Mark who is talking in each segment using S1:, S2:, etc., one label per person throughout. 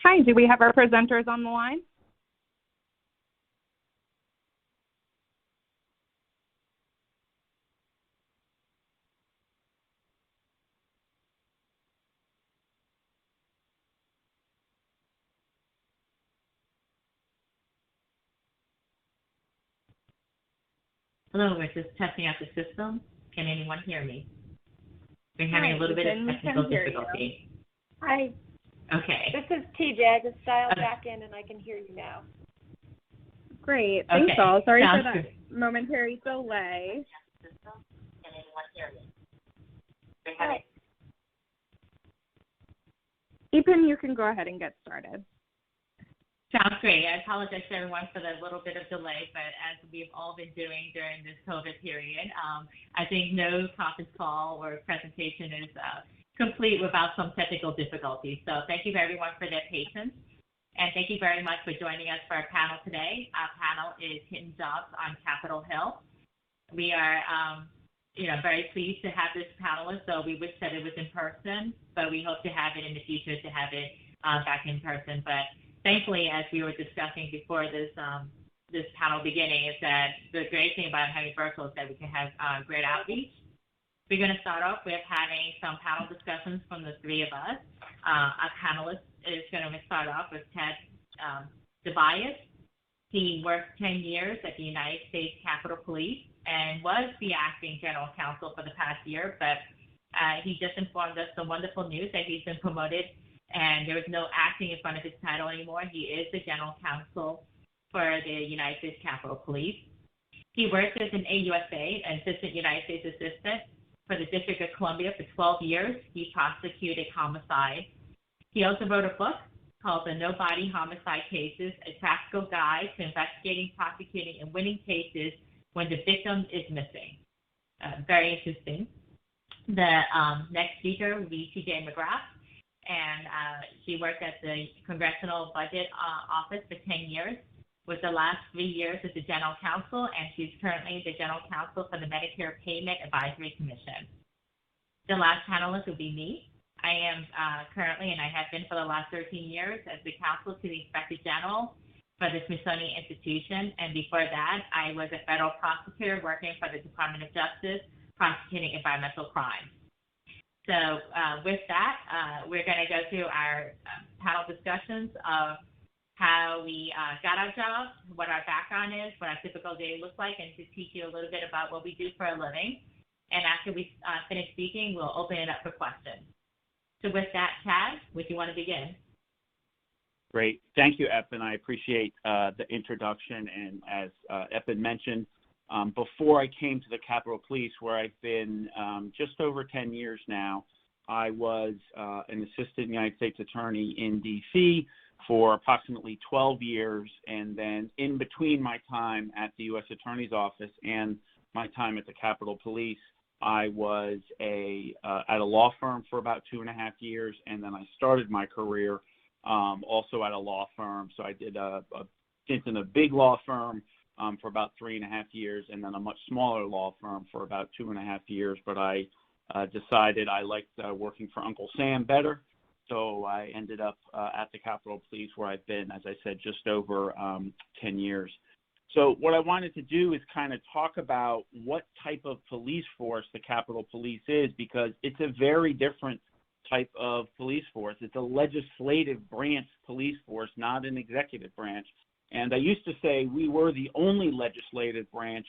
S1: Hi, do we have our presenters on the line?
S2: Hello, we're just testing out the system. Can anyone hear me? We're having a little bit of technical difficulty.
S3: Hi.
S2: Okay.
S3: This is TJ. I just dialed back in and I can hear you now.
S1: Great. Thanks, all. Sorry for that
S2: good.
S1: momentary delay.
S2: Can anyone hear me?
S3: Hi.
S1: Ethan, you can go ahead and get started.
S2: Sounds great. I apologize to everyone for the little bit of delay, but as we've all been doing during this COVID period, I think no conference call or presentation is complete without some technical difficulties. So thank you everyone for their patience, and thank you very much for joining us for our panel today. Our panel is Hidden Jobs on Capitol Hill. We are very pleased to have this panelist, so we wish that it was in person, but we hope to have it in the future to have it back in person. But thankfully, as we were discussing before this panel beginning, is that the great thing about having virtual is that we can have great outreach. We're going to start off with having some panel discussions from the three of us. Our panelist is going to start off with Ted DeBias. He worked 10 years at the United States Capitol Police and was the acting general counsel for the past year, but he just informed us the wonderful news that he's been promoted and there is no acting in front of his title anymore. He is the general counsel for the United States Capitol Police. He worked as an AUSA, an assistant United States assistant, for the District of Columbia for 12 years. He prosecuted homicide. He also wrote a book called The No Body Homicide Cases, a practical guide to investigating, prosecuting, and winning cases when the victim is missing. Very interesting. The next speaker will be TJ Mcgrath, and she worked at the Congressional Budget Office for 10 years, with the last 3 years as the General Counsel, and she's currently the General Counsel for the Medicare Payment Advisory Commission. The last panelist will be me. I am currently, and I have been for the last 13 years, as the counsel to the Inspector General for the Smithsonian Institution, and before that, I was a federal prosecutor working for the Department of Justice, prosecuting environmental crimes. So with that, we're going to go through our panel discussions of how we got our jobs, what our background is, what our typical day looks like, and to teach you a little bit about what we do for a living. And after we finish speaking, we'll open it up for questions. So with that, Chad, would you want to begin?
S4: Great. Thank you, Eppin. I appreciate the introduction. And as Eppin mentioned, before I came to the Capitol Police, where I've been just over 10 years now, I was an assistant United States attorney in D.C. for approximately 12 years, and then in between my time at the U.S. Attorney's Office and my time at the Capitol Police, I was at a law firm for about 2.5 years, and then I started my career also at a law firm. So I did a stint in a big law firm for about 3.5 years, and then a much smaller law firm for about 2.5 years. But I decided I liked working for Uncle Sam better. So I ended up at the Capitol Police, where I've been, as I said, just over 10 years. So what I wanted to do is kind of talk about what type of police force the Capitol Police is, because it's a very different type of police force. It's a legislative branch police force, not an executive branch. And I used to say we were the only legislative branch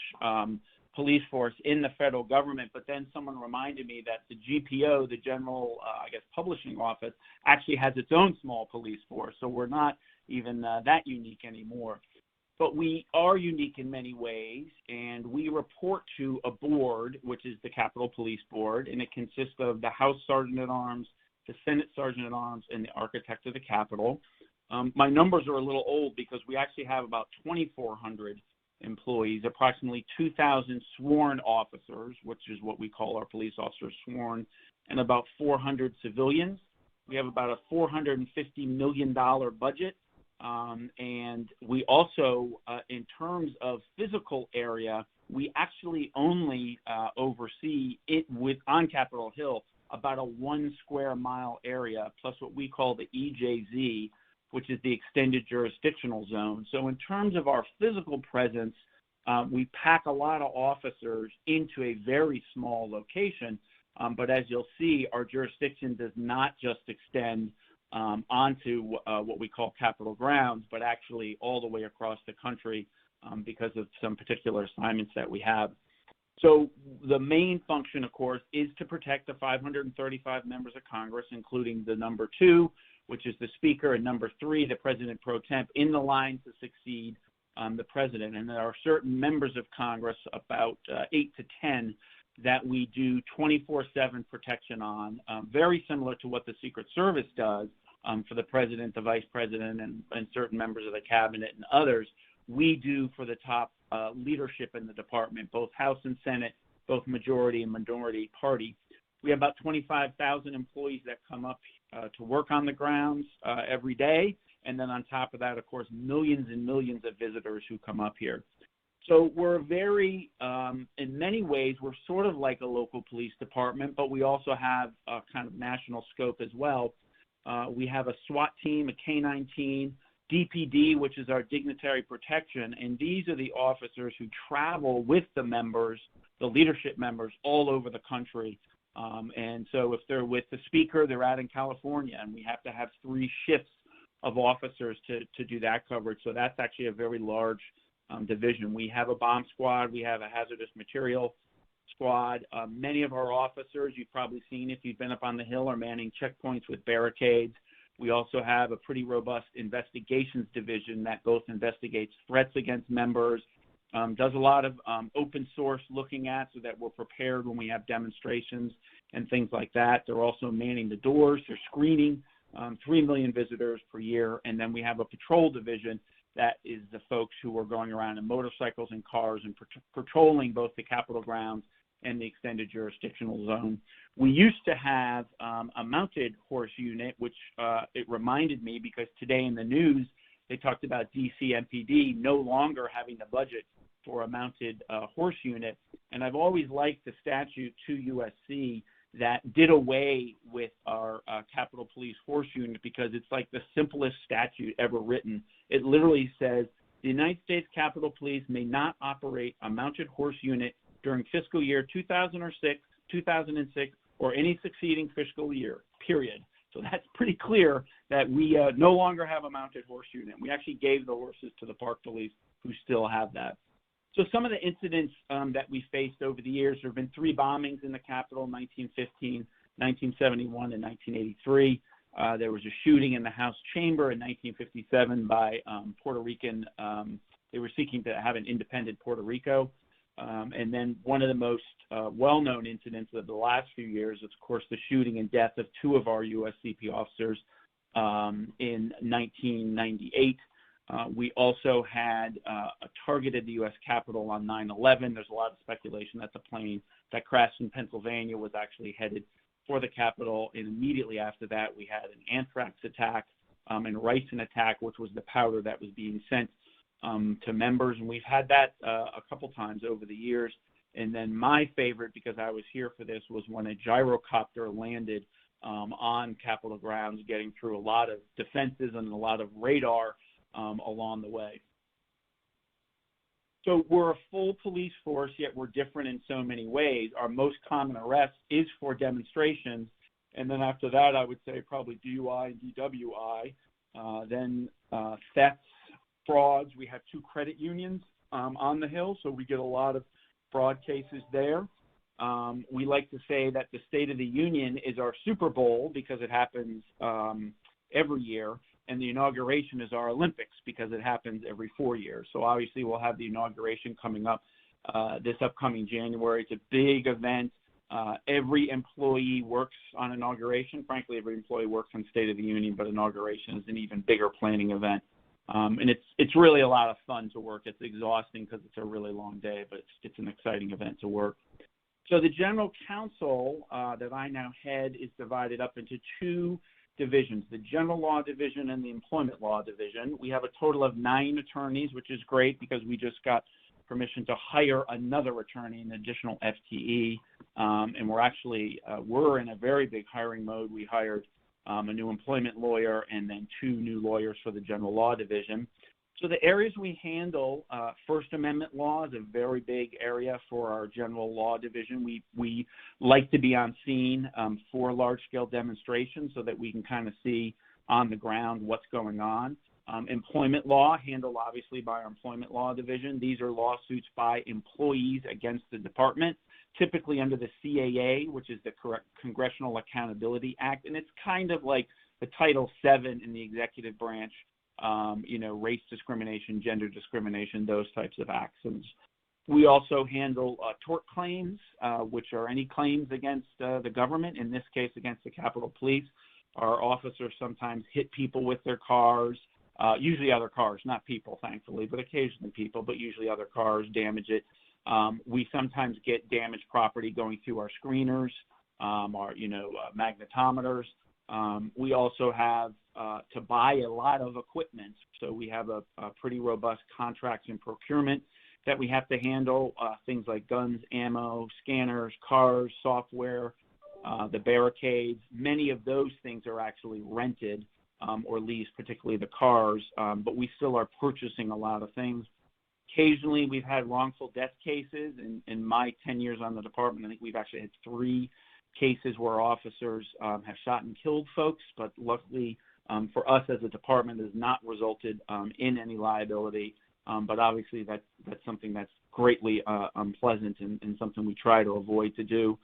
S4: police force in the federal government, but then someone reminded me that the GPO, the General, Publishing Office, actually has its own small police force, so we're not even that unique anymore. But we are unique in many ways, and we report to a board, which is the Capitol Police Board, and it consists of the House Sergeant-at-Arms, the Senate Sergeant-at-Arms, and the Architect of the Capitol. My numbers are a little old because we actually have about 2,400 employees, approximately 2,000 sworn officers, which is what we call our police officers sworn, and about 400 civilians. We have about a $450 million budget. And we also, in terms of physical area, we actually only oversee it on Capitol Hill about a 1 square mile area, plus what we call the EJZ, which is the extended jurisdictional zone. So in terms of our physical presence, we pack a lot of officers into a very small location, but as you'll see, our jurisdiction does not just extend onto what we call Capitol grounds, but actually all the way across the country because of some particular assignments that we have. So the main function, of course, is to protect the 535 members of Congress, including the number 2, which is the Speaker, and number 3, the President pro temp, in the line to succeed the President. And there are certain members of Congress, about 8 to 10, that we do 24/7 protection on, very similar to what the Secret Service does for the President, the Vice President, and certain members of the Cabinet and others. We do for the top leadership in the department, both House and Senate, both majority and minority party. We have about 25,000 employees that come up to work on the grounds every day. And then on top of that, of course, millions and millions of visitors who come up here. So we're very, in many ways, we're sort of like a local police department, but we also have a kind of national scope as well. We have a SWAT team, a K-9 team, DPD, which is our dignitary protection, and these are the officers who travel with the members, the leadership members, all over the country. And so if they're with the Speaker, they're out in California, and we have to have 3 shifts of officers to do that coverage. So that's actually a very large division. We have a bomb squad. We have a hazardous material squad. Many of our officers, you've probably seen if you've been up on the Hill, are manning checkpoints with barricades. We also have a pretty robust investigations division that both investigates threats against members, does a lot of open source looking at so that we're prepared when we have demonstrations and things like that. They're also manning the doors. They're screening 3 million visitors per year. And then we have a patrol division that is the folks who are going around in motorcycles and cars and patrolling both the Capitol grounds and the extended jurisdictional zone. We used to have a mounted horse unit, which it reminded me because today in the news, they talked about DC MPD no longer having the budget for a mounted horse unit. And I've always liked the statute 2 USC that did away with our Capitol Police horse unit because it's like the simplest statute ever written. It literally says, the United States Capitol Police may not operate a mounted horse unit during fiscal year 2006, 2006, or any succeeding fiscal year, period. So that's pretty clear that we no longer have a mounted horse unit. We actually gave the horses to the Park Police, who still have that. So some of the incidents that we faced over the years, there have been 3 bombings in the Capitol, 1915, 1971, and 1983. There was a shooting in the House chamber in 1957 by Puerto Rican. They were seeking to have an independent Puerto Rico. And then one of the most well-known incidents of the last few years is, of course, the shooting and death of 2 of our USCP officers in 1998. We also had targeted the U.S. Capitol on 9/11. There's a lot of speculation that the plane that crashed in Pennsylvania was actually headed for the Capitol. And immediately after that, we had an anthrax attack and ricin attack, which was the powder that was being sent to members. And we've had that a couple times over the years. And then my favorite, because I was here for this, was when a gyrocopter landed on Capitol grounds, getting through a lot of defenses and a lot of radar along the way. So we're a full police force, yet we're different in so many ways. Our most common arrest is for demonstrations. And then after that, I would say probably DUI and DWI. Then thefts, frauds. We have 2 credit unions on the Hill, so we get a lot of fraud cases there. We like to say that the State of the Union is our Super Bowl because it happens every year, and the inauguration is our Olympics because it happens every 4 years. So obviously we'll have the inauguration coming up this upcoming January. It's a big event. Every employee works on inauguration. Frankly, every employee works on State of the Union, but inauguration is an even bigger planning event. And it's really a lot of fun to work. It's exhausting because it's a really long day, but it's an exciting event to work. So the General Counsel that I now head is divided up into 2 divisions, the General Law Division and the Employment Law Division. We have a total of 9 attorneys, which is great because we just got permission to hire another attorney, an additional FTE, and we're in a very big hiring mode. We hired a new employment lawyer, and then 2 new lawyers for the general law division. So the areas we handle, First Amendment law is a very big area for our general law division. We like to be on scene for large-scale demonstrations so that we can kind of see on the ground what's going on. Employment law, handled obviously by our employment law division. These are lawsuits by employees against the department, typically under the CAA, which is the Congressional Accountability Act, and it's kind of like the Title VII in the executive branch. Race discrimination, gender discrimination, those types of actions. We also handle tort claims, which are any claims against the government, in this case against the Capitol Police. Our officers sometimes hit people with their cars, usually other cars, not people, thankfully, but occasionally people, but usually other cars, damage it. We sometimes get damaged property going through our screeners, our magnetometers. We also have to buy a lot of equipment, so we have a pretty robust contracts and procurement that we have to handle, things like guns, ammo, scanners, cars, software, the barricades. Many of those things are actually rented or leased, particularly the cars, but we still are purchasing a lot of things. Occasionally, we've had wrongful death cases. In my 10 years on the department, I think we've actually had 3 cases where officers have shot and killed folks, but luckily for us as a department, it has not resulted in any liability. But obviously, that's something that's greatly unpleasant and something we try to avoid to do.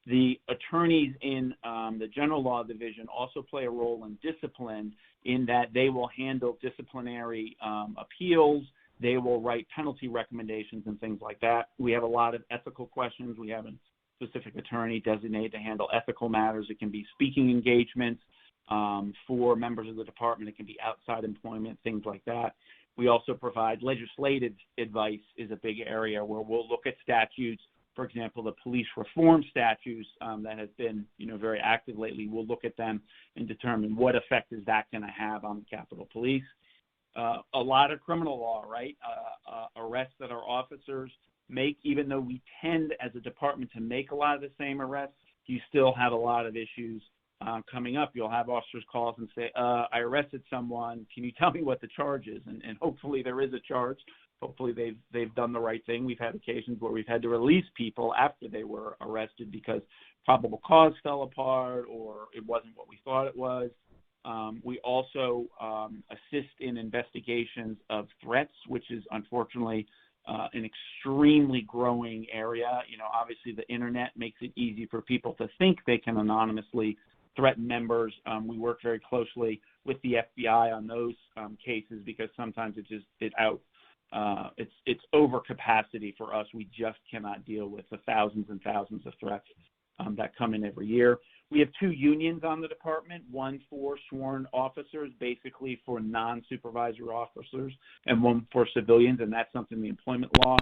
S4: The attorneys in the general law division also play a role in discipline, in that they will handle disciplinary appeals. They will write penalty recommendations and things like that. We have a lot of ethical questions. We have a specific attorney designated to handle ethical matters. It can be speaking engagements for members of the department. It can be outside employment, things like that. We also provide legislative advice, is a big area where we'll look at statutes. For example, the police reform statutes that have been very active lately, we'll look at them and determine what effect is that going to have on the Capitol Police. A lot of criminal law, right? Arrests that our officers make, even though we tend as a department to make a lot of the same arrests, you still have a lot of issues coming up. You'll have officers call us and say, I arrested someone. Can you tell me what the charge is? And hopefully there is a charge. Hopefully they've done the right thing. We've had occasions where we've had to release people after they were arrested because probable cause fell apart or it wasn't what we thought it was. We also assist in investigations of threats, which is unfortunately an extremely growing area. Obviously the internet makes it easy for people to think they can anonymously threaten members. We work very closely with the FBI on those cases because sometimes it's over capacity for us. We just cannot deal with the thousands and thousands of threats that come in every year. We have 2 unions on the department, one for sworn officers, basically for non-supervisory officers, and one for civilians, and that's something the employment law.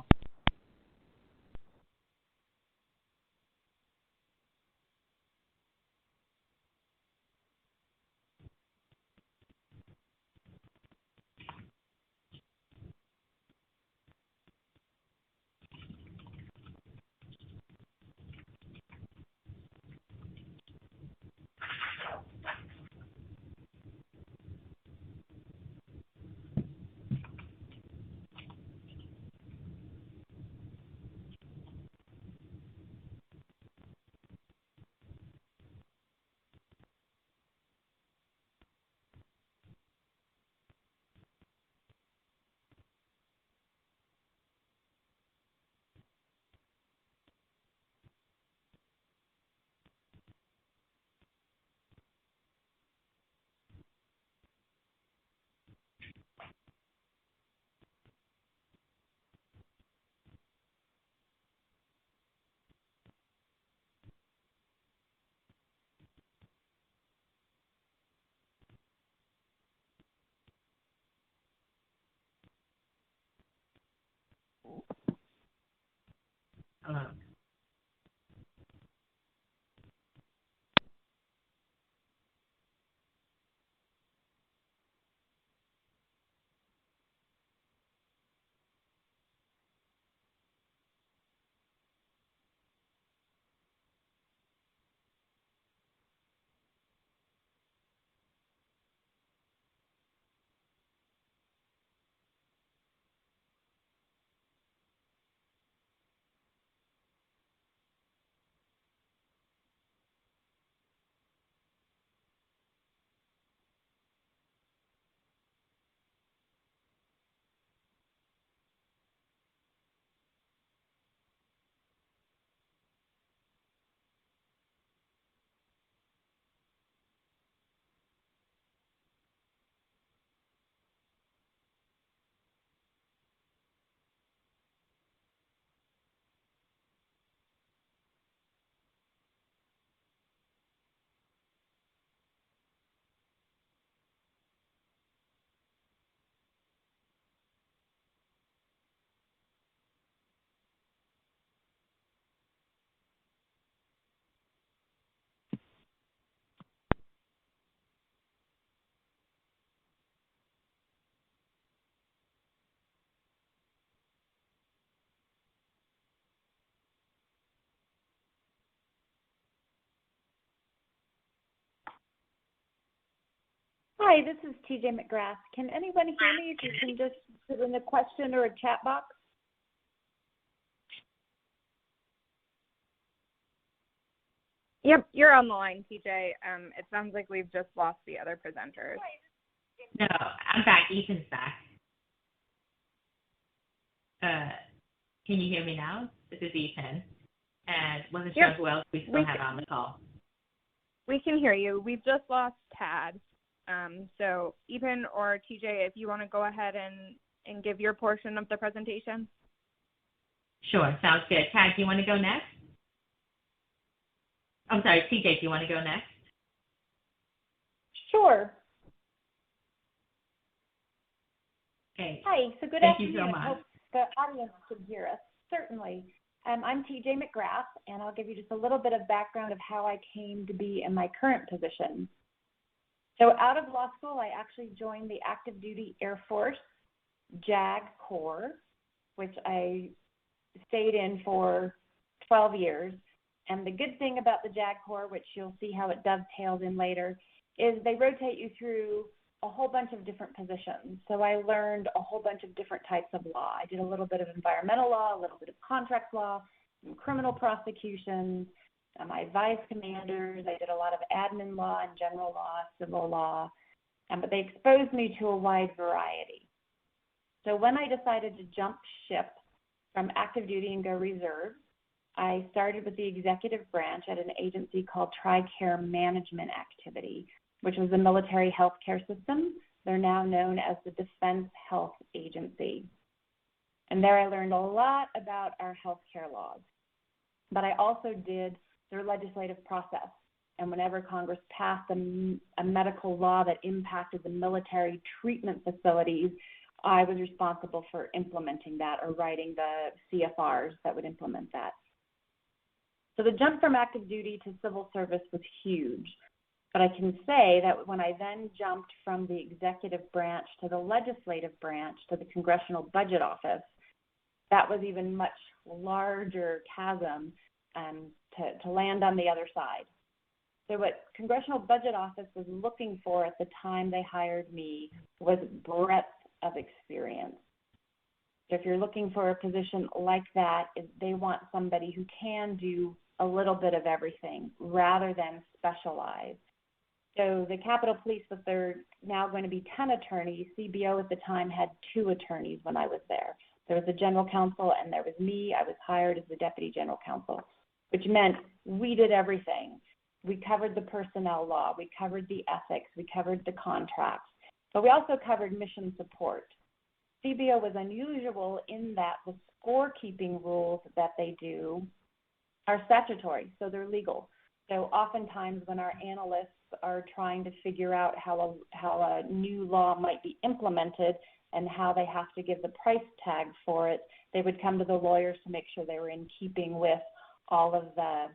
S3: Hi, this is TJ Mcgrath. Can anyone hear me? If you can just put in a question or a chat box.
S1: Yep, you're on the line, TJ. It sounds like we've just lost the other presenters.
S2: No, I'm back. Ethan's back. Can you hear me now? This is Ethan. And wasn't sure who else we still have on the call.
S1: We can hear you. We've just lost Tad. So Ethan or TJ, if you want to go ahead and give your portion of the presentation.
S2: Sure, sounds good. Tad, do you want to go next? I'm sorry, TJ, do you want to go next?
S3: Sure.
S2: Okay.
S3: Hi, so good
S2: Thank
S3: afternoon.
S2: you so much.
S3: I hope the audience can hear us. Certainly. I'm TJ Mcgrath, and I'll give you just a little bit of background of how I came to be in my current position. So out of law school, I actually joined the active duty Air Force JAG Corps, which I stayed in for 12 years. And the good thing about the JAG Corps, which you'll see how it dovetails in later, is they rotate you through a whole bunch of different positions. So I learned a whole bunch of different types of law. I did a little bit of environmental law, a little bit of contract law, some criminal prosecutions. I advised commanders. I did a lot of admin law and general law, civil law. But they exposed me to a wide variety. So when I decided to jump ship from active duty and go reserve, I started with the executive branch at an agency called TRICARE Management Activity, which was a military healthcare system. They're now known as the Defense Health Agency. And there I learned a lot about our healthcare laws. But I also did their legislative process. And whenever Congress passed a medical law that impacted the military treatment facilities, I was responsible for implementing that or writing the CFRs that would implement that. So the jump from active duty to civil service was huge. But I can say that when I then jumped from the executive branch to the legislative branch to the Congressional Budget Office, that was even much larger chasm to land on the other side. So what Congressional Budget Office was looking for at the time they hired me was breadth of experience. So if you're looking for a position like that, they want somebody who can do a little bit of everything rather than specialize. So the Capitol Police, with their now going to be 10 attorneys, CBO at the time had 2 attorneys when I was there. There was the general counsel and there was me. I was hired as the deputy general counsel, which meant we did everything. We covered the personnel law, we covered the ethics, we covered the contracts, but we also covered mission support. CBO was unusual in that the scorekeeping rules that they do are statutory, so they're legal. So oftentimes when our analysts are trying to figure out how a new law might be implemented and how they have to give the price tag for it, they would come to the lawyers to make sure they were in keeping with all of the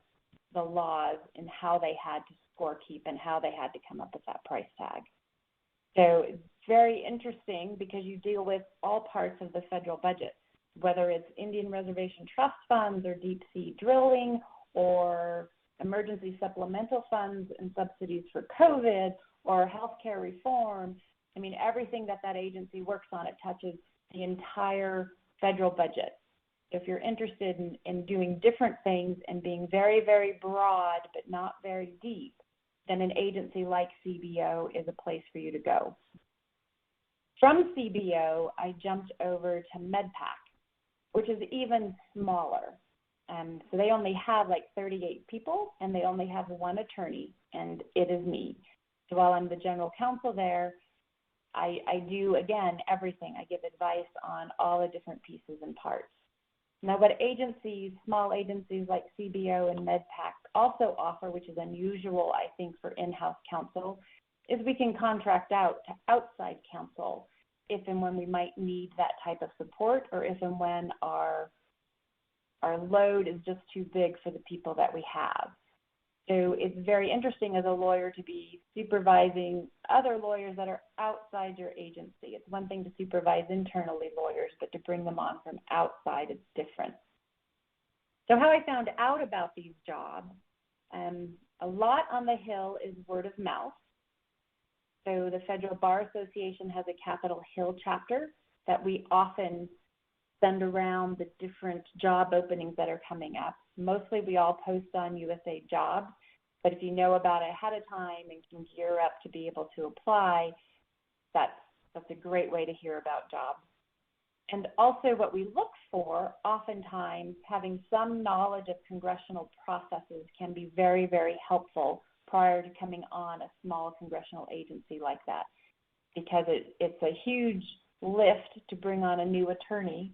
S3: laws and how they had to scorekeep and how they had to come up with that price tag. So it's very interesting because you deal with all parts of the federal budget, whether it's Indian Reservation Trust funds or deep sea drilling or emergency supplemental funds and subsidies for COVID or healthcare reform. I mean, everything that agency works on, it touches the entire federal budget. If you're interested in doing different things and being very, very broad but not very deep, then an agency like CBO is a place for you to go. From CBO, I jumped over to MedPAC, which is even smaller. So they only have like 38 people, and they only have 1 attorney, and it is me. So while I'm the general counsel there, I do, again, everything. I give advice on all the different pieces and parts. Now, what agencies, small agencies like CBO and MedPAC also offer, which is unusual, I think, for in-house counsel, is we can contract out to outside counsel if and when we might need that type of support, or if and when our load is just too big for the people that we have. So it's very interesting as a lawyer to be supervising other lawyers that are outside your agency. It's one thing to supervise internally lawyers, but to bring them on from outside, it's different. So how I found out about these jobs, a lot on the Hill is word of mouth. So the Federal Bar Association has a Capitol Hill chapter that we often send around the different job openings that are coming up. Mostly we all post on USA Jobs, but if you know about it ahead of time and can gear up to be able to apply, that's a great way to hear about jobs. And also what we look for, oftentimes having some knowledge of congressional processes can be very, very helpful prior to coming on a small congressional agency like that, because it's a huge lift to bring on a new attorney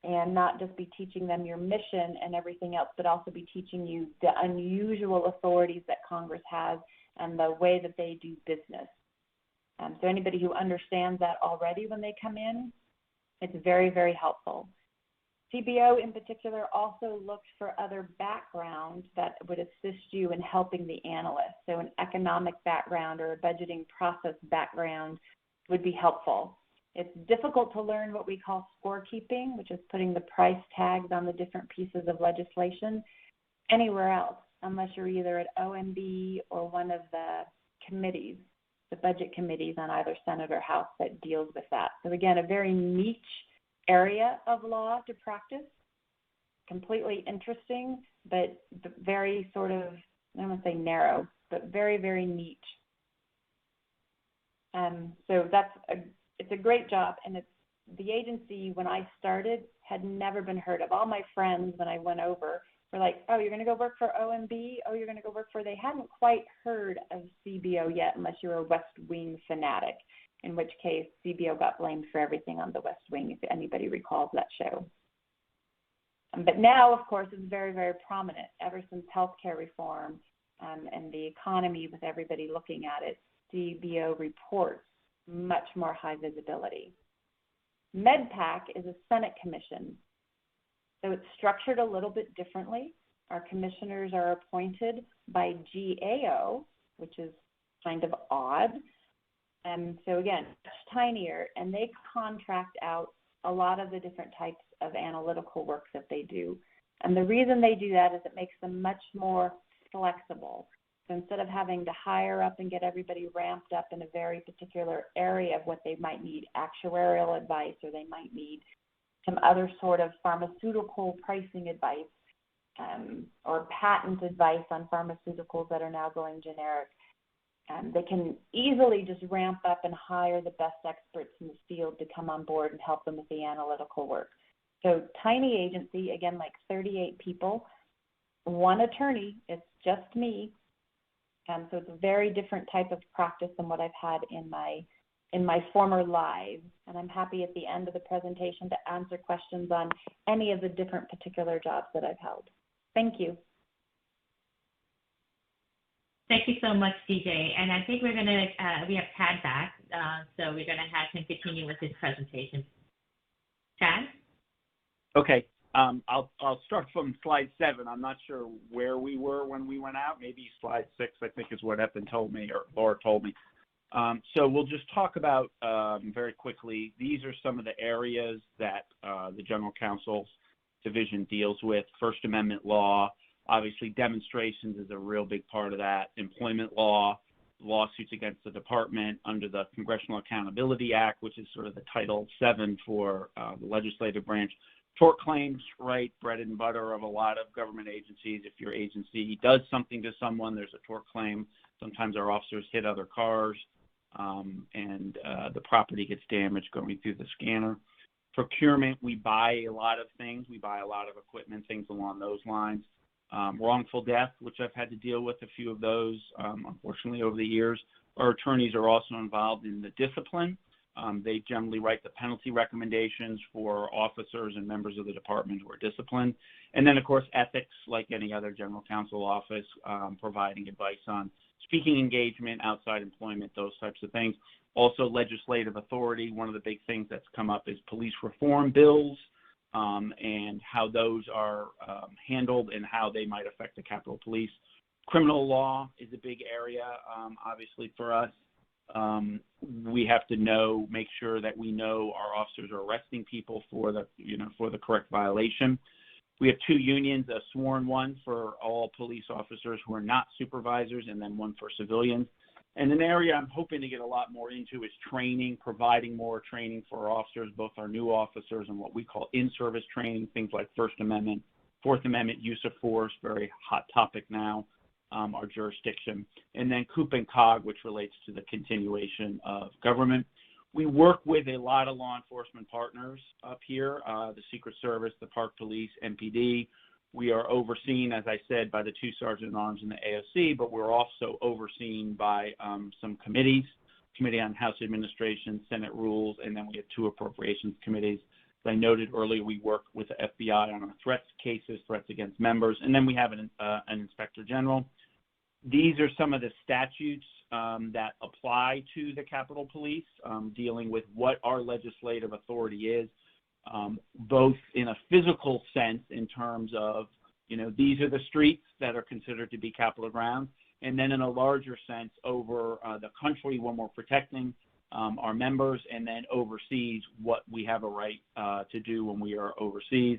S3: and not just be teaching them your mission and everything else, but also be teaching you the unusual authorities that Congress has and the way that they do business. So anybody who understands that already when they come in, it's very, very helpful. CBO in particular also looks for other backgrounds that would assist you in helping the analyst. So an economic background or a budgeting process background would be helpful. It's difficult to learn what we call scorekeeping, which is putting the price tags on the different pieces of legislation anywhere else, unless you're either at OMB or one of the committees, the budget committees on either Senate or House that deals with that. So again, a very niche area of law to practice, completely interesting, but very sort of, I don't want to say narrow, but very, very niche. So it's a great job, and it's the agency when I started had never been heard of. All my friends when I went over were like, oh, you're going to go work for OMB? Oh, you're going to go work for, they hadn't quite heard of CBO yet unless you're a West Wing fanatic, in which case CBO got blamed for everything on the West Wing, if anybody recalls that show. But now, of course, it's very, very prominent ever since healthcare reform and the economy with everybody looking at it. CBO reports much more high visibility. MedPAC is a Senate commission, so it's structured a little bit differently. Our commissioners are appointed by GAO, which is kind of odd. So again, much tinier, and they contract out a lot of the different types of analytical work that they do. And the reason they do that is it makes them much more flexible. So instead of having to hire up and get everybody ramped up in a very particular area of what they might need, actuarial advice, or they might need some other sort of pharmaceutical pricing advice, or patent advice on pharmaceuticals that are now going generic, they can easily just ramp up and hire the best experts in the field to come on board and help them with the analytical work. So tiny agency, again, like 38 people, one attorney, it's just me. So it's a very different type of practice than what I've had in my former lives. And I'm happy at the end of the presentation to answer questions on any of the different particular jobs that I've held. Thank you.
S2: Thank you so much, DJ. And I think we have Tad back, so we're going to have him continue with his presentation. Tad? Okay.
S4: I'll start from slide 7. I'm not sure where we were when we went out. Maybe slide 6, I think, is what Eppin told me, or Laura told me. So we'll just talk about very quickly. These are some of the areas that the General Counsel's Division deals with. First Amendment law, obviously demonstrations is a real big part of that. Employment law, lawsuits against the department under the Congressional Accountability Act, which is sort of the Title VII for the legislative branch. Tort claims, right, bread and butter of a lot of government agencies. If your agency does something to someone, there's a tort claim. Sometimes our officers hit other cars and the property gets damaged going through the scanner. Procurement, we buy a lot of things. We buy a lot of equipment, things along those lines. Wrongful death, which I've had to deal with a few of those, unfortunately, over the years. Our attorneys are also involved in the discipline. They generally write the penalty recommendations for officers and members of the department who are disciplined. And then, of course, ethics, like any other general counsel office, providing advice on speaking engagement, outside employment, those types of things. Also, legislative authority. One of the big things that's come up is police reform bills and how those are handled and how they might affect the Capitol Police. Criminal law is a big area, obviously, for us. We have to make sure that we know our officers are arresting people for the correct violation. We have 2 unions, a sworn one for all police officers who are not supervisors, and then one for civilians. And an area I'm hoping to get a lot more into is training, providing more training for our officers, both our new officers and what we call in-service training, things like First Amendment, Fourth Amendment use of force, very hot topic now, our jurisdiction, and then Coop and Cog, which relates to the continuation of government. We work with a lot of law enforcement partners up here, the Secret Service, the Park Police, MPD. We are overseen, as I said, by the 2 Sergeant-at-Arms and the AOC, but we're also overseen by some committees, Committee on House Administration, Senate Rules, and then we have 2 appropriations committees. As I noted earlier, we work with the FBI on our threats cases, threats against members, and then we have an Inspector General. These are some of the statutes that apply to the Capitol Police, dealing with what our legislative authority is, both in a physical sense in terms of, these are the streets that are considered to be Capitol grounds, and then in a larger sense over the country when we're protecting our members, and then overseas what we have a right to do when we are overseas.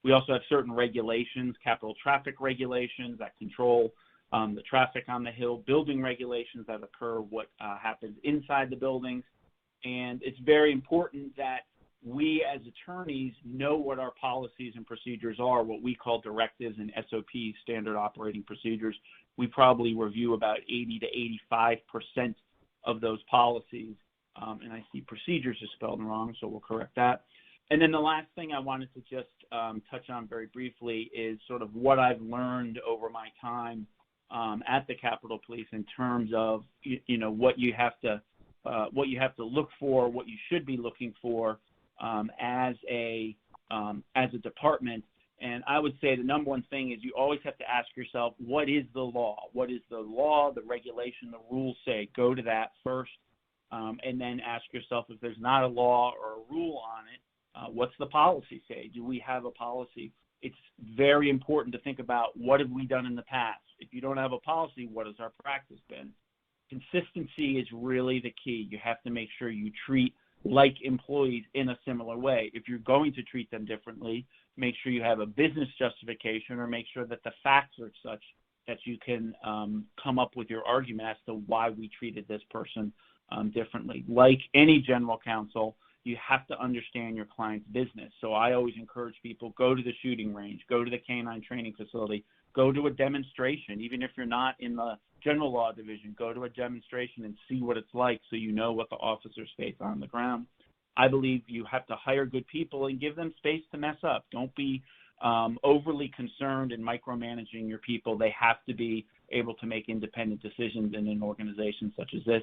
S4: We also have certain regulations, Capitol traffic regulations that control the traffic on the Hill, building regulations that occur, what happens inside the buildings. And it's very important that we as attorneys know what our policies and procedures are, what we call directives and SOPs, standard operating procedures. We probably review about 80 to 85% of those policies. And I see procedures is spelled wrong, so we'll correct that. And then the last thing I wanted to just touch on very briefly is sort of what I've learned over my time at the Capitol Police in terms of what you have to look for, what you should be looking for as a department. And I would say the number one thing is you always have to ask yourself, what is the law? What is the law, the regulation, the rules say? Go to that first, and then ask yourself if there's not a law or a rule on it, what's the policy say? Do we have a policy? It's very important to think about what have we done in the past. If you don't have a policy, what has our practice been? Consistency is really the key. You have to make sure you treat like employees in a similar way. If you're going to treat them differently, make sure you have a business justification, or make sure that the facts are such that you can come up with your argument as to why we treated this person differently. Like any general counsel, you have to understand your client's business. So I always encourage people, go to the shooting range, go to the canine training facility, go to a demonstration. Even if you're not in the general law division, go to a demonstration and see what it's like so you know what the officers face on the ground. I believe you have to hire good people and give them space to mess up. Don't be overly concerned and micromanaging your people. They have to be able to make independent decisions in an organization such as this.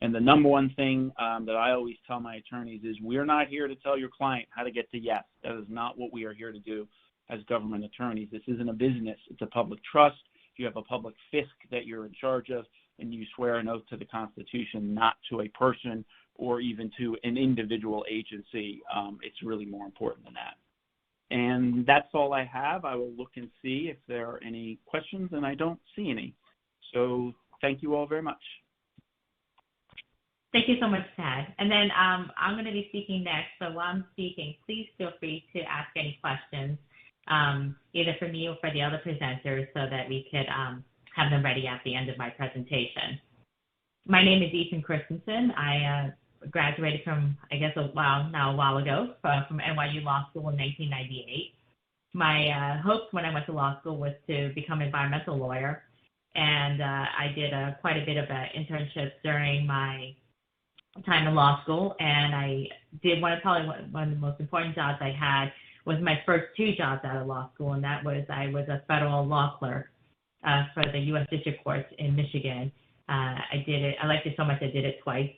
S4: And the number one thing that I always tell my attorneys is we're not here to tell your client how to get to yes. That is not what we are here to do as government attorneys. This isn't a business. It's a public trust. You have a public fisc that you're in charge of, and you swear an oath to the Constitution, not to a person or even to an individual agency. It's really more important than that. And that's all I have. I will look and see if there are any questions, and I don't see any. So thank you all very much.
S2: Thank you so much, Tad. And then I'm going to be speaking next. So while I'm speaking, please feel free to ask any questions, either for me or for the other presenters, so that we could have them ready at the end of my presentation. My name is Christensen. I graduated from, a while ago, from NYU Law School in 1998. My hopes when I went to law school was to become an environmental lawyer, and I did quite a bit of internships during my time in law school, and I did one of the most important jobs I had was my first 2 jobs out of law school, and that was I was a federal law clerk for the U.S. District Courts in Michigan. I did it. I liked it so much I did it twice,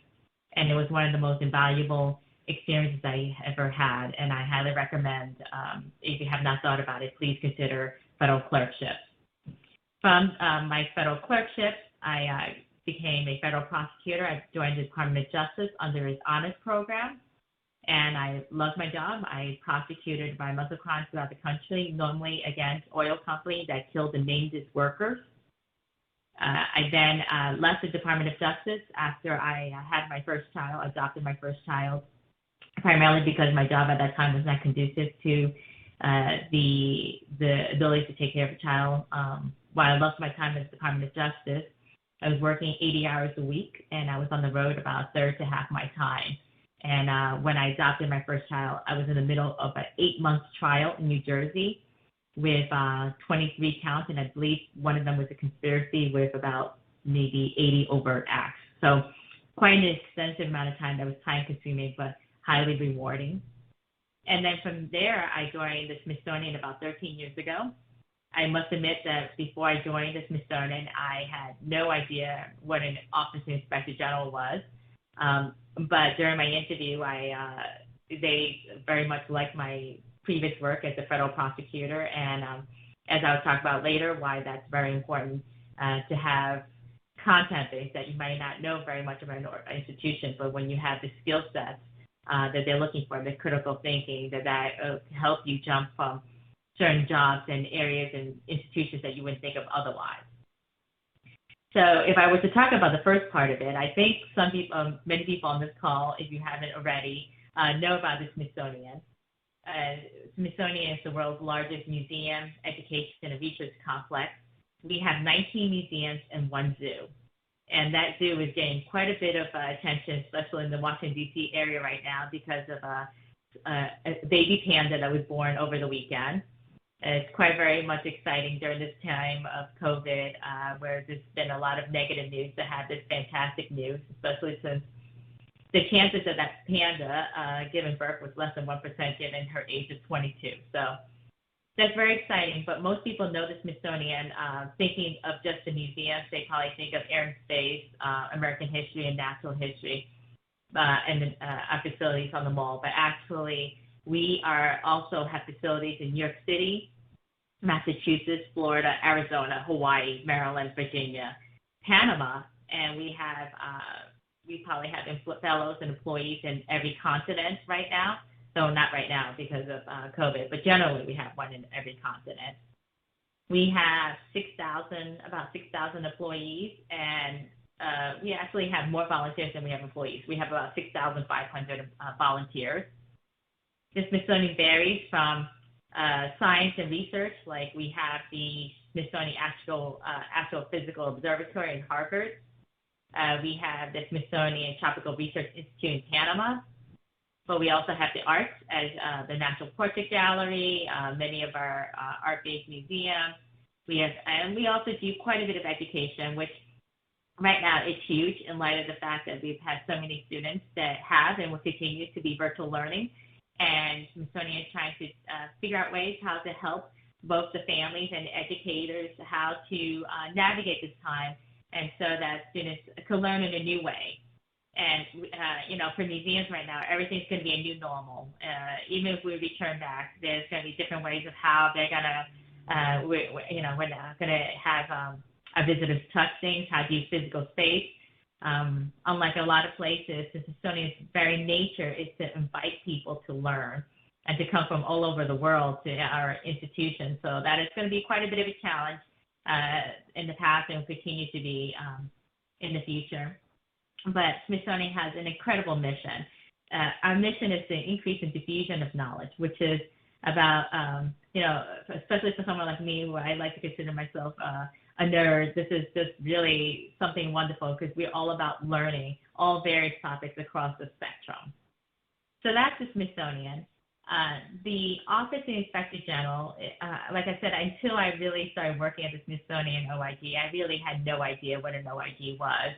S2: and it was one of the most invaluable experiences I ever had, and I highly recommend, if you have not thought about it, please consider federal clerkship. From my federal clerkship, I became a federal prosecutor. I joined the Department of Justice under its honors program, and I loved my job. I prosecuted environmental crimes throughout the country, normally against oil companies that killed and maimed its workers. I then left the Department of Justice after I had my first child, adopted my first child, primarily because my job at that time was not conducive to the ability to take care of a child. While I loved my time at the Department of Justice, I was working 80 hours a week, and I was on the road about a third to half my time. And when I adopted my first child, I was in the middle of an 8-month trial in New Jersey with 23 counts, and I believe one of them was a conspiracy with about maybe 80 overt acts. So quite an extensive amount of time that was time-consuming but highly rewarding. And then from there, I joined the Smithsonian about 13 years ago. I must admit that before I joined the Smithsonian, I had no idea what an Office of Inspector General was. But during my interview, they very much liked my previous work as a federal prosecutor. And as I'll talk about later, why that's very important to have content base that you might not know very much about an institution, but when you have the skill sets that they're looking for, the critical thinking, that help you jump from certain jobs and areas and institutions that you wouldn't think of otherwise. So if I were to talk about the first part of it, I think some people, many people on this call, if you haven't already, know about the Smithsonian. Smithsonian is the world's largest museum, education, and research complex. We have 19 museums and 1 zoo. And that zoo is getting quite a bit of attention, especially in the Washington, D.C. area right now because of a baby panda that was born over the weekend. It's quite very much exciting during this time of COVID, where there's been a lot of negative news, to have this fantastic news, especially since the chances of that panda giving birth was less than 1% given her age of 22. So that's very exciting, but most people know the Smithsonian, thinking of just the museums, they probably think of air and space, American history and natural history, and our facilities on the mall. But actually, we also have facilities in New York City, Massachusetts, Florida, Arizona, Hawaii, Maryland, Virginia, Panama, and we probably have fellows and employees in every continent right now. So not right now because of COVID, but generally we have one in every continent. We have about 6,000 employees, and we actually have more volunteers than we have employees. We have about 6,500 volunteers. The Smithsonian varies from science and research, like we have the Smithsonian Astrophysical Observatory in Harvard. We have the Smithsonian Tropical Research Institute in Panama. But we also have the arts as the National Portrait Gallery, many of our art-based museums. And we also do quite a bit of education, which right now is huge in light of the fact that we've had so many students that have and will continue to be virtual learning. And Smithsonian is trying to figure out ways how to help both the families and educators how to navigate this time, and so that students can learn in a new way. And, for museums right now, everything's going to be a new normal. Even if we return back, there's going to be different ways of how they're going to, we're not going to have our visitors touch things, how to use physical space. Unlike a lot of places, the Smithsonian's very nature is to invite people to learn and to come from all over the world to our institution. So that is going to be quite a bit of a challenge in the past and will continue to be in the future. But Smithsonian has an incredible mission. Our mission is to increase the diffusion of knowledge, which is about, especially for someone like me, where I like to consider myself a nerd, this is just really something wonderful because we're all about learning all various topics across the spectrum. So that's the Smithsonian. The Office of the Inspector General, like I said, until I really started working at the Smithsonian OIG, I really had no idea what an OIG was.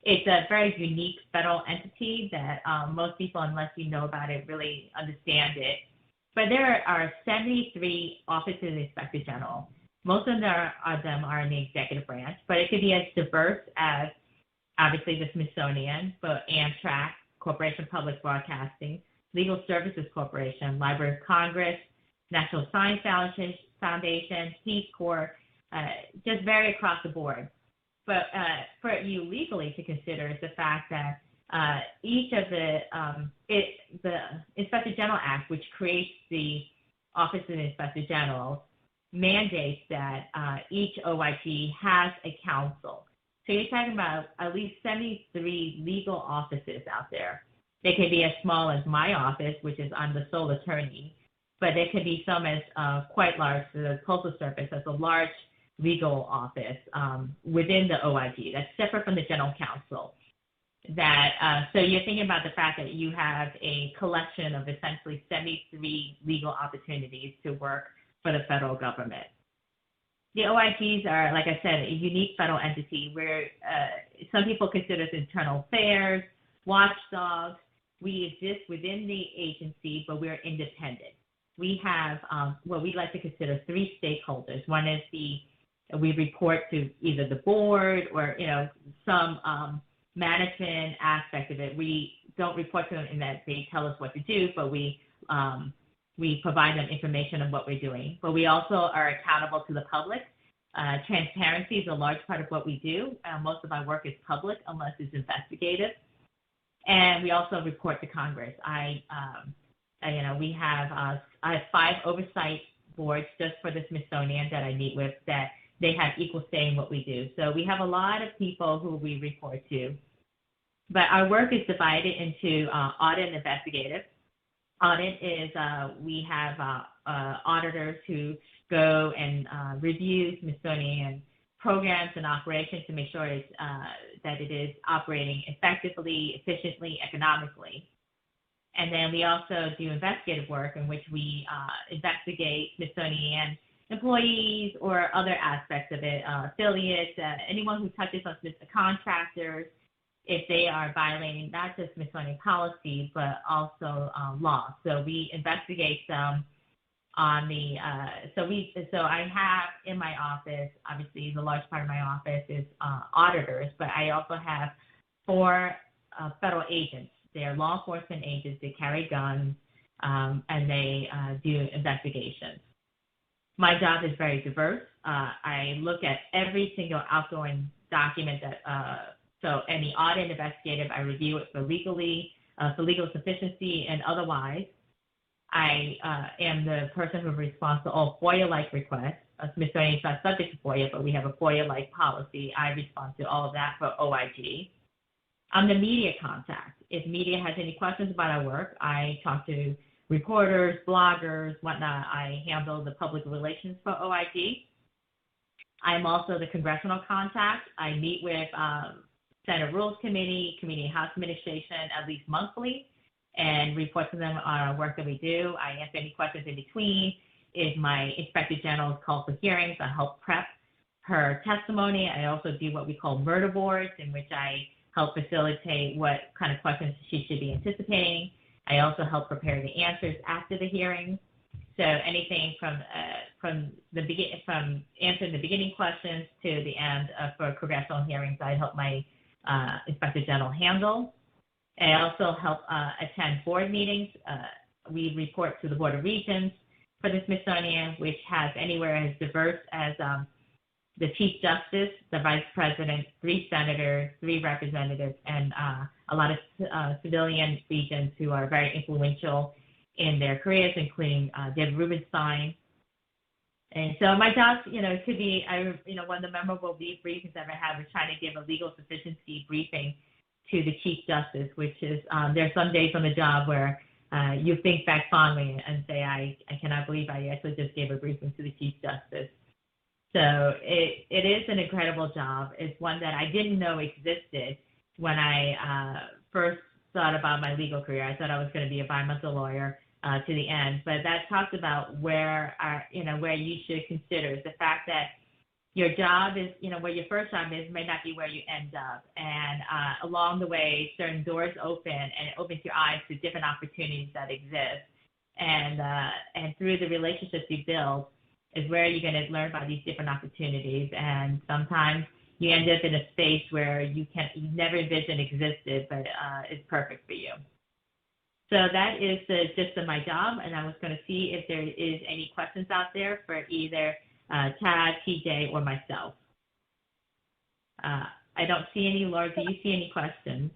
S2: It's a very unique federal entity that most people, unless you know about it, really understand it. But there are 73 offices of the Inspector General. Most of them are in the executive branch, but it could be as diverse as, obviously, the Smithsonian, but Amtrak, Corporation of Public Broadcasting, Legal Services Corporation, Library of Congress, National Science Foundation, Peace Corps, just very across the board. But for you legally to consider is the fact that each of the Inspector General Act, which creates the Office of the Inspector General, mandates that each OIG has a counsel. So you're talking about at least 73 legal offices out there. They could be as small as my office, which is I'm the sole attorney, but there could be some as quite large. The Postal Service has a large legal office within the OIG. That's separate from the general counsel. So you're thinking about the fact that you have a collection of essentially 73 legal opportunities to work for the federal government. The OIGs are, like I said, a unique federal entity where some people consider us internal affairs, watchdogs. We exist within the agency, but we're independent. We have what we like to consider three stakeholders. One is we report to either the board or, some management aspect of it. We don't report to them in that they tell us what to do, but we provide them information on what we're doing. But we also are accountable to the public. Transparency is a large part of what we do. Most of my work is public unless it's investigative. And we also report to Congress. I have 5 oversight boards just for the Smithsonian that I meet with that they have equal say in what we do. So we have a lot of people who we report to. But our work is divided into audit and investigative. Audit is we have auditors who go and review Smithsonian programs and operations to make sure that it is operating effectively, efficiently, economically. And then we also do investigative work in which we investigate Smithsonian employees or other aspects of it, affiliates, anyone who touches on contractors, if they are violating not just Smithsonian policy, but also law. So we investigate them on the, so I have in my office, obviously the large part of my office is auditors, but I also have 4 federal agents. They're law enforcement agents. They carry guns, and they do investigations. My job is very diverse. I look at every single outgoing document that, so any audit investigative, I review it for legal sufficiency and otherwise. I am the person who responds to all FOIA-like requests. Smithsonian is not subject to FOIA, but we have a FOIA-like policy. I respond to all of that for OIG. I'm the media contact. If media has any questions about our work, I talk to reporters, bloggers, whatnot. I handle the public relations for OIG. I'm also the congressional contact. I meet with Senate Rules Committee, Committee and House Administration at least monthly and report to them on our work that we do. I answer any questions in between. If my Inspector General is called for hearings, I help prep her testimony. I also do what we call murder boards, in which I help facilitate what kind of questions she should be anticipating. I also help prepare the answers after the hearing. So anything from answering the beginning questions to the end for congressional hearings, I help my Inspector General handle. I also help attend board meetings. We report to the Board of Regents for the Smithsonian, which has anywhere as diverse as the Chief Justice, the Vice President, 3 senators, 3 representatives, and a lot of civilian regents who are very influential in their careers, including Deb Rubenstein. And so my job, it could be, one of the memorable briefings I've ever had was trying to give a legal sufficiency briefing to the Chief Justice, which is, there's some days on the job where you think back fondly and say, I cannot believe I actually just gave a briefing to the Chief Justice. So it is an incredible job. It's one that I didn't know existed when I first thought about my legal career. I thought I was going to be a environmental lawyer to the end, but that talks about where you should consider is the fact that your job is, where your first job is may not be where you end up. And along the way, certain doors open and it opens your eyes to different opportunities that exist. And through the relationships you build is where you're going to learn about these different opportunities. And sometimes you end up in a space where you never envisioned existed, but it's perfect for you. So that is the gist of my job. And I was going to see if there is any questions out there for either Tad, TJ, or myself. I don't see any. Laura, do you see any questions?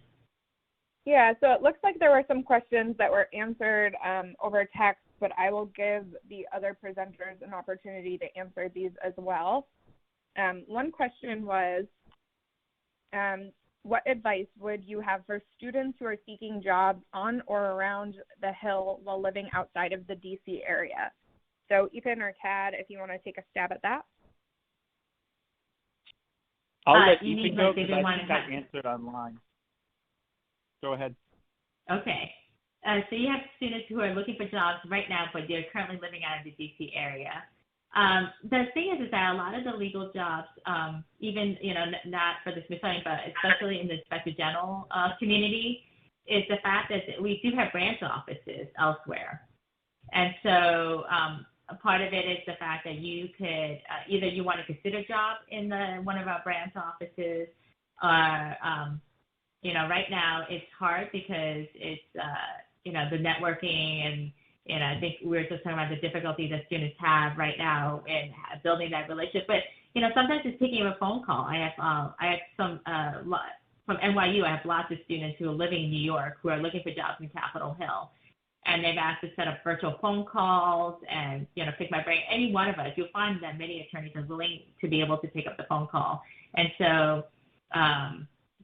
S1: Yeah, so it looks like there were some questions that were answered over text, but I will give the other presenters an opportunity to answer these as well. One question was, what advice would you have for students who are seeking jobs on or around the Hill while living outside of the DC area? So Ethan or Tad, if you want to take a stab at that.
S4: I'll let
S2: you
S4: Ethan
S2: mean
S4: go
S2: like they
S4: because
S2: didn't
S4: I
S2: want
S4: think
S2: to
S4: I
S2: have?
S4: answered online. Go ahead.
S2: Okay. So you have students who are looking for jobs right now, but they're currently living out of the DC area. The thing is that a lot of the legal jobs, even, not for the Smithsonian, but especially in the Inspector General community, is the fact that we do have branch offices elsewhere. And so a part of it is the fact that you could either you want to consider a job in one of our branch offices, or right now it's hard because it's the networking and I think we were just talking about the difficulty that students have right now in building that relationship. But sometimes it's taking a phone call. I have some from NYU. I have lots of students who are living in New York who are looking for jobs in Capitol Hill. And they've asked to set up virtual phone calls and, pick my brain. Any one of us, you'll find that many attorneys are willing to be able to pick up the phone call. And so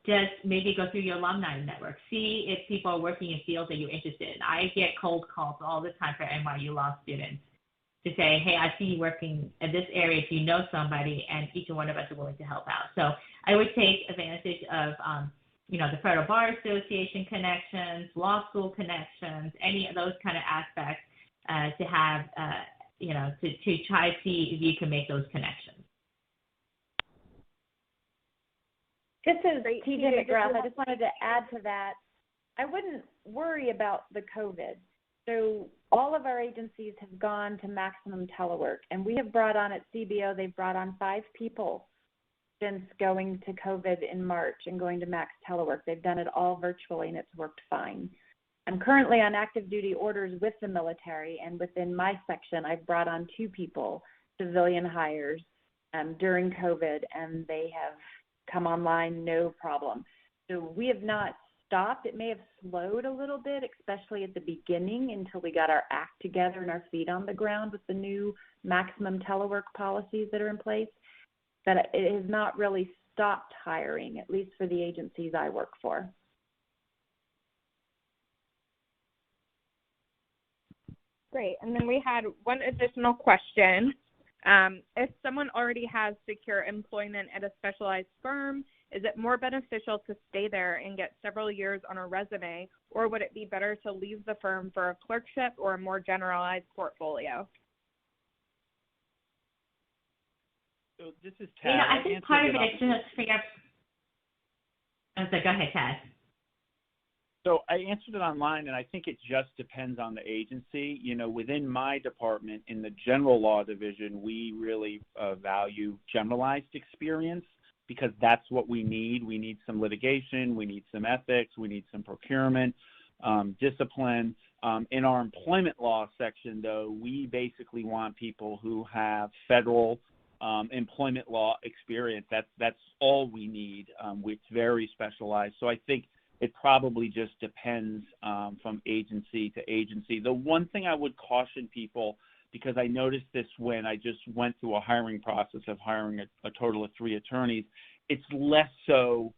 S2: just maybe go through your alumni network. See if people are working in fields that you're interested in. I get cold calls all the time for NYU law students to say, hey, I see you working in this area. If you know somebody, and each one of us are willing to help out. So I would take advantage of the Federal Bar Association connections, law school connections, any of those kind of aspects to have, to try to see if you can make those connections.
S3: This is TJ Mcgrath. I just wanted to add to that. I wouldn't worry about the COVID. So all of our agencies have gone to maximum telework, and we have brought on at CBO, they've brought on 5 people since going to COVID in March and going to max telework. They've done it all virtually, and it's worked fine. I'm currently on active duty orders with the military, and within my section, I've brought on 2 people, civilian hires, during COVID, and they have come online no problem. So we have not stopped. It may have slowed a little bit, especially at the beginning until we got our act together and our feet on the ground with the new maximum telework policies that are in place. But it has not really stopped hiring, at least for the agencies I work for.
S1: Great. And then we had one additional question. If someone already has secure employment at a specialized firm, is it more beneficial to stay there and get several years on a resume, or would it be better to leave the firm for a clerkship or a more generalized portfolio?
S4: So this is Tad.
S2: I think part of it is just figure out. So go ahead, Tad.
S4: So I answered it online, and I think it just depends on the agency. Within my department, in the general law division, we really value generalized experience because that's what we need. We need some litigation. We need some ethics. We need some procurement, discipline. In our employment law section, though, we basically want people who have federal employment law experience. That's all we need. It's very specialized. So I think it probably just depends from agency to agency. The one thing I would caution people, because I noticed this when I just went through a hiring process of hiring a total of 3 attorneys, it's less so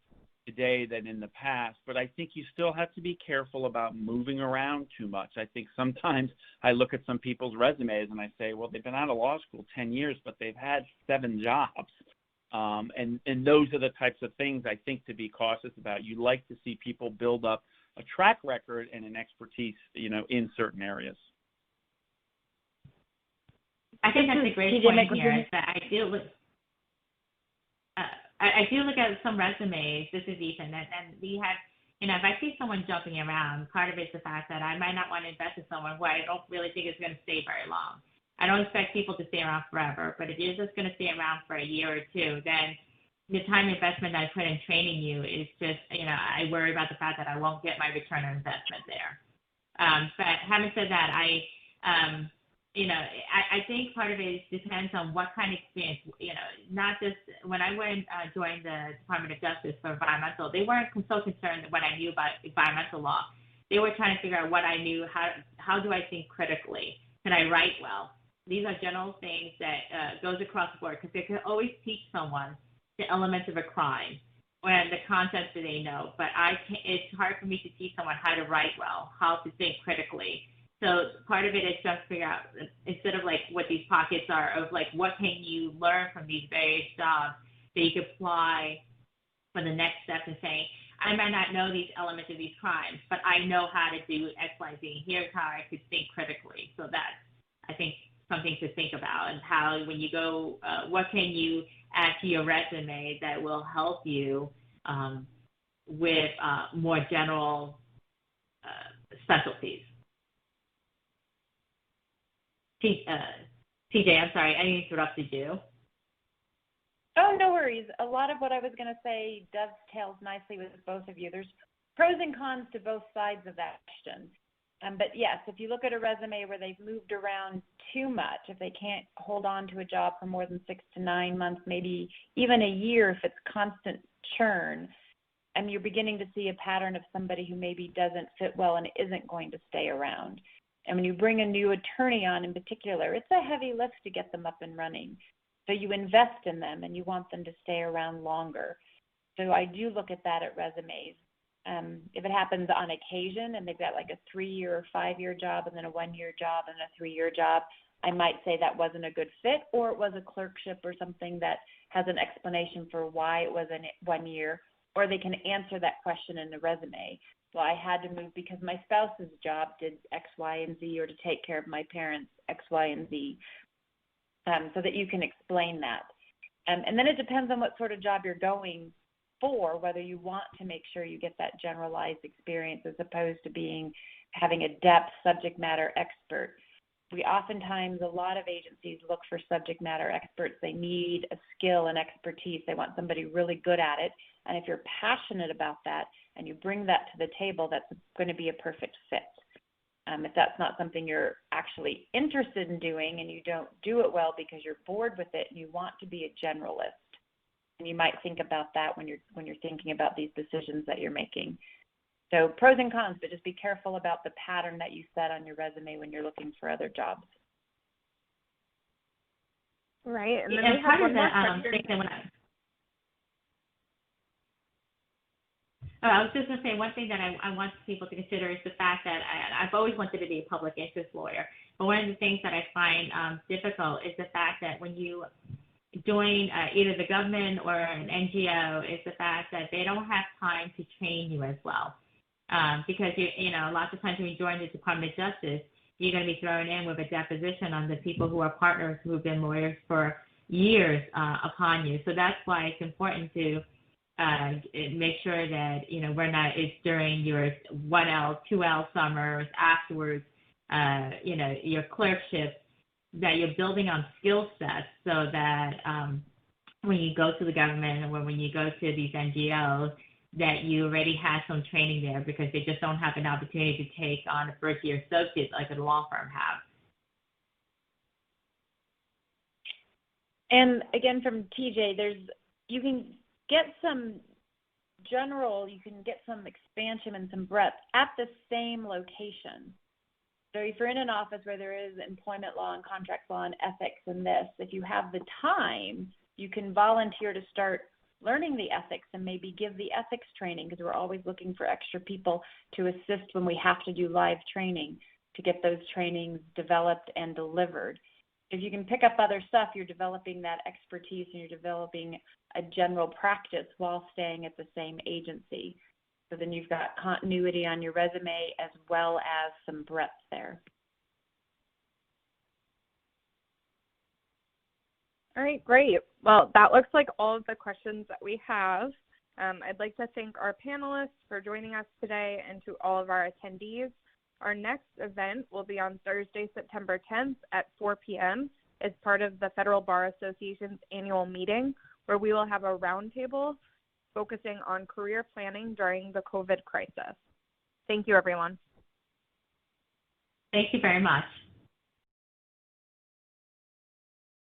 S4: today than in the past, but I think you still have to be careful about moving around too much. I think sometimes I look at some people's resumes and I say, well, they've been out of law school 10 years, but they've had 7 jobs. And those are the types of things I think to be cautious about. You like to see people build up a track record and an expertise, in certain areas.
S2: I think that's a great point here. Is that I do look at some resumes. This is Ethan, and we have, if I see someone jumping around, part of it's the fact that I might not want to invest in someone who I don't really think is going to stay very long. I don't expect people to stay around forever, but if you're just going to stay around for a year or 2, then the time investment that I put in training you is just, I worry about the fact that I won't get my return on investment there. But having said that, I think part of it depends on what kind of experience, not just when I joined the Department of Justice for environmental, they weren't so concerned what I knew about environmental law. They were trying to figure out what I knew, how do I think critically? Can I write well? These are general things that goes across the board because they can always teach someone the elements of a crime and the concepts that they know. But it's hard for me to teach someone how to write well, how to think critically. So part of it is just figure out, instead of like what these pockets are of like what can you learn from these various jobs, that you could apply for the next step and saying, I might not know these elements of these crimes, but I know how to do X, Y, Z. Here's how I could think critically. So that's, I think, something to think about, and how when you go, what can you add to your resume that will help you with more general specialties. TJ, I'm sorry, I interrupted you.
S3: Oh, no worries. A lot of what I was going to say dovetails nicely with both of you. There's pros and cons to both sides of that question. But yes, if you look at a resume where they've moved around too much, if they can't hold on to a job for more than 6 to 9 months, maybe even a year if it's constant churn, and you're beginning to see a pattern of somebody who maybe doesn't fit well and isn't going to stay around. And when you bring a new attorney on in particular, it's a heavy lift to get them up and running. So you invest in them and you want them to stay around longer. So I do look at that at resumes. If it happens on occasion and they've got like a 3-year or 5-year job and then a 1-year job and a 3-year job, I might say that wasn't a good fit, or it was a clerkship or something that has an explanation for why it was in 1 year, or they can answer that question in the resume. Well, I had to move because my spouse's job did X, Y, and Z, or to take care of my parents X, Y, and Z, so that you can explain that. And then it depends on what sort of job you're going for, whether you want to make sure you get that generalized experience as opposed to having a depth subject matter expert. We oftentimes, a lot of agencies look for subject matter experts. They need a skill and expertise. They want somebody really good at it. And if you're passionate about that and you bring that to the table, that's going to be a perfect fit. If that's not something you're actually interested in doing and you don't do it well because you're bored with it and you want to be a generalist, and you might think about that when you're thinking about these decisions that you're making. So pros and cons, but just be careful about the pattern that you set on your resume when you're looking for other jobs.
S1: Right, and then
S2: and
S1: we have one more question.
S2: I was just going to say, one thing that I want people to consider is the fact that I've always wanted to be a public interest lawyer, but one of the things that I find difficult is the fact that when you join either the government or an NGO, is the fact that they don't have time to train you as well. Because, you know, lots of times when you join the Department of Justice, you're going to be thrown in with a deposition on the people who are partners who have been lawyers for years upon you. So that's why it's important to make sure that, you know, it's during your 1L, 2L summers, afterwards, you know, your clerkship, that you're building on skill sets so that when you go to the government or when you go to these NGOs, that you already have some training there, because they just don't have an opportunity to take on a first-year associate like a law firm have.
S3: And again, from TJ, you can get some expansion and some breadth at the same location. So if you're in an office where there is employment law and contract law and ethics and this, if you have the time, you can volunteer to start learning the ethics and maybe give the ethics training, because we're always looking for extra people to assist when we have to do live training to get those trainings developed and delivered. If you can pick up other stuff, you're developing that expertise and you're developing a general practice while staying at the same agency. So then you've got continuity on your resume as well as some breadth there.
S1: All right, great. Well, that looks like all of the questions that we have. I'd like to thank our panelists for joining us today, and to all of our attendees. Our next event will be on Thursday, September 10th at 4 p.m. as part of the Federal Bar Association's annual meeting, where we will have a roundtable focusing on career planning during the COVID crisis. Thank you, everyone.
S2: Thank you very much.